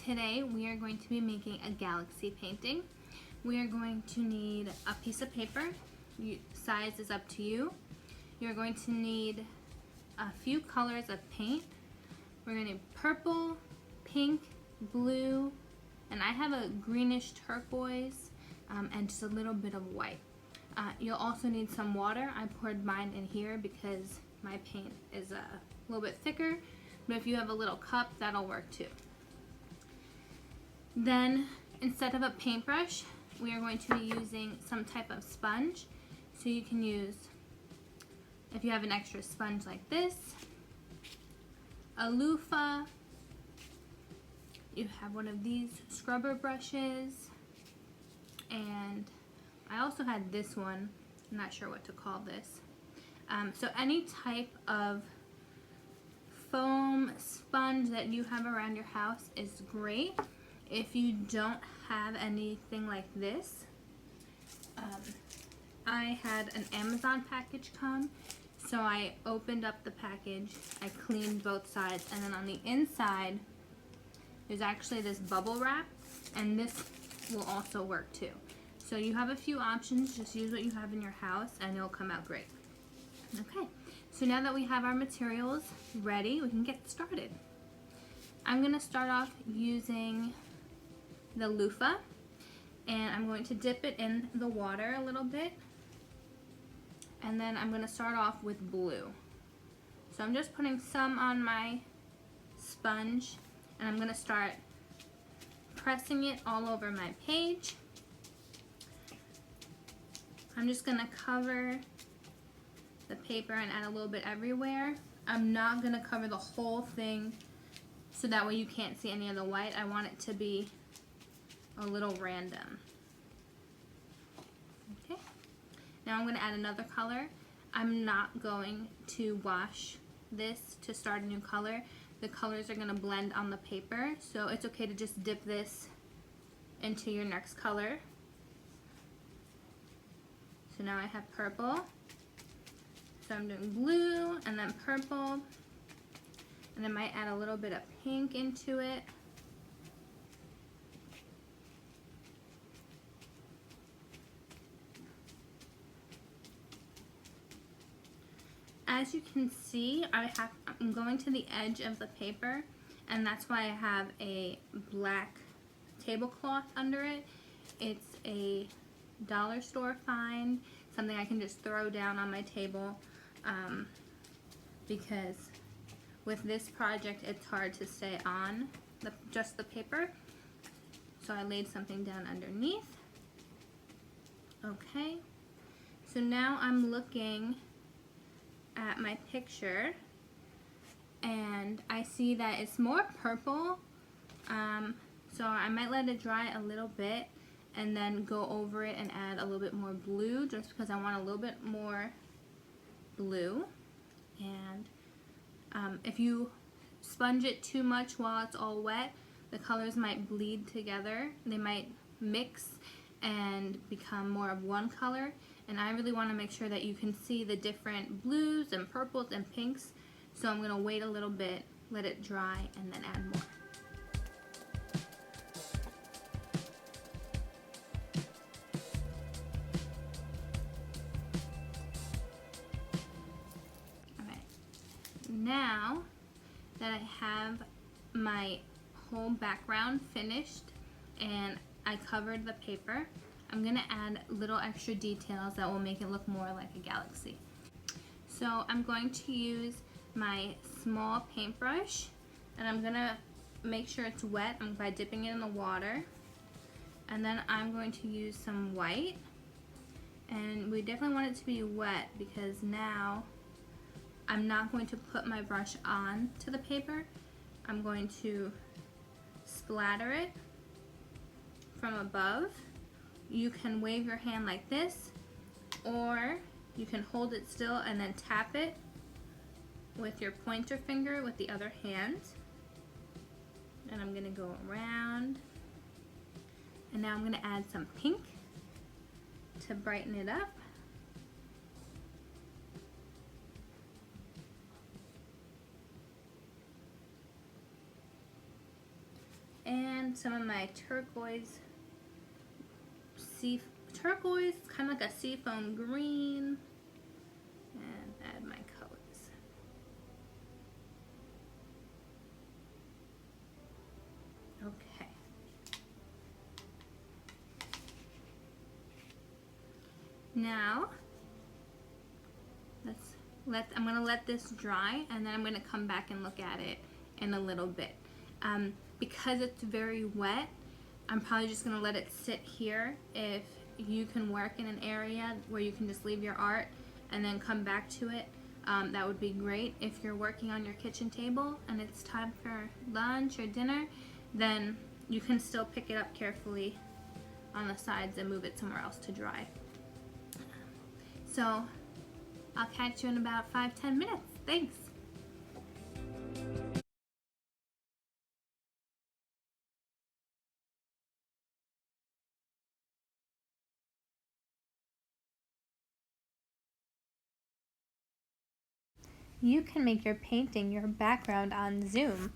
today we are going to be making a galaxy painting. We are going to need a piece of paper. Size is up to you. You're going to need a few colors of paint. We're going to need purple, pink, blue, and I have a greenish turquoise and just a little bit of white. You'll also need some water. I poured mine in here because my paint is a little bit thicker, but if you have a little cup, that'll work too. Then, instead of a paintbrush, we are going to be using some type of sponge. So you can use, if you have an extra sponge like this, a loofah, you have one of these scrubber brushes, and I also had this one, I'm not sure what to call this. So any type of foam sponge that you have around your house is great. If you don't have anything like this, I had an Amazon package come, so I opened up the package, I cleaned both sides, and then on the inside there's actually this bubble wrap, and this will also work too. So you have a few options, just use what you have in your house and it'll come out great. Okay, so now that we have our materials ready, we can get started. I'm going to start off using the loofah, and I'm going to dip it in the water a little bit, and then I'm going to start off with blue. So I'm just putting some on my sponge, and I'm going to start pressing it all over my page. I'm just going to cover the paper and add a little bit everywhere. I'm not going to cover the whole thing so that way you can't see any of the white. I want it to be a little random. Okay. Now I'm going to add another color. I'm not going to wash this to start a new color. The colors are going to blend on the paper, so it's okay to just dip this into your next color. So now I have purple. So I'm doing blue and then purple, and I might add a little bit of pink into it. As you can see, I'm going to the edge of the paper, and that's why I have a black tablecloth under it. It's a dollar store find, something I can just throw down on my table, because with this project it's hard to stay on just the paper. So I laid something down underneath. Okay, so now I'm looking at my picture and I see that it's more purple, so I might let it dry a little bit and then go over it and add a little bit more blue, just because I want a little bit more blue. And if you sponge it too much while it's all wet, the colors might bleed together. They might mix and become more of one color, and I really want to make sure that you can see the different blues and purples and pinks. So I'm going to wait a little bit, let it dry, and then add more. Now that I have my whole background finished and I covered the paper, I'm going to add little extra details that will make it look more like a galaxy. So I'm going to use my small paintbrush, and I'm going to make sure it's wet by dipping it in the water. And then I'm going to use some white, and we definitely want it to be wet because now I'm not going to put my brush on to the paper. I'm going to splatter it from above. You can wave your hand like this, or you can hold it still and then tap it with your pointer finger with the other hand. And I'm going to go around. And now I'm going to add some pink to brighten it up. And some of my turquoise, kind of like a seafoam green, and add my colors. Okay. Now, I'm going to let this dry, and then I'm going to come back and look at it in a little bit. Because it's very wet, I'm probably just going to let it sit here. If you can work in an area where you can just leave your art and then come back to it, that would be great. If you're working on your kitchen table and it's time for lunch or dinner, then you can still pick it up carefully on the sides and move it somewhere else to dry. So I'll catch you in about 5-10 minutes. Thanks. You can make your painting your background on Zoom.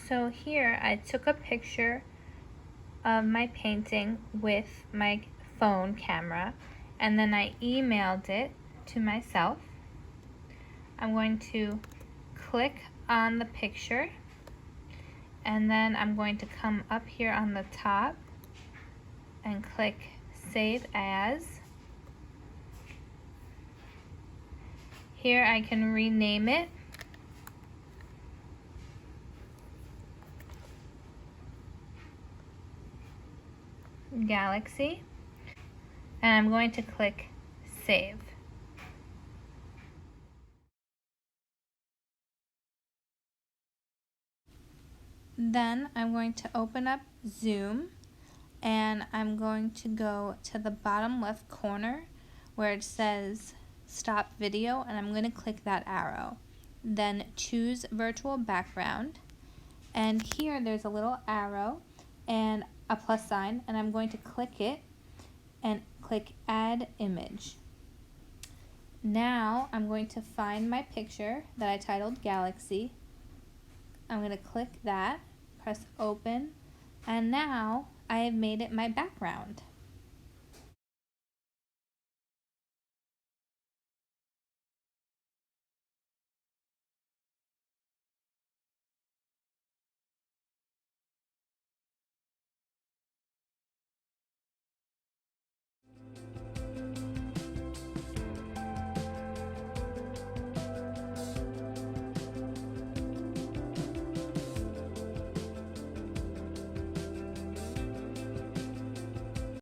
So here I took a picture of my painting with my phone camera, and then I emailed it to myself. I'm going to click on the picture, and then I'm going to come up here on the top and click Save As. Here I can rename it. Galaxy, and I'm going to click Save. Then I'm going to open up Zoom, and I'm going to go to the bottom left corner where it says Stop Video, and I'm going to click that arrow. Then choose Virtual Background, and here there's a little arrow and a plus sign, and I'm going to click it and click Add Image. Now I'm going to find my picture that I titled Galaxy. I'm going to click that, press Open, and now I have made it my background.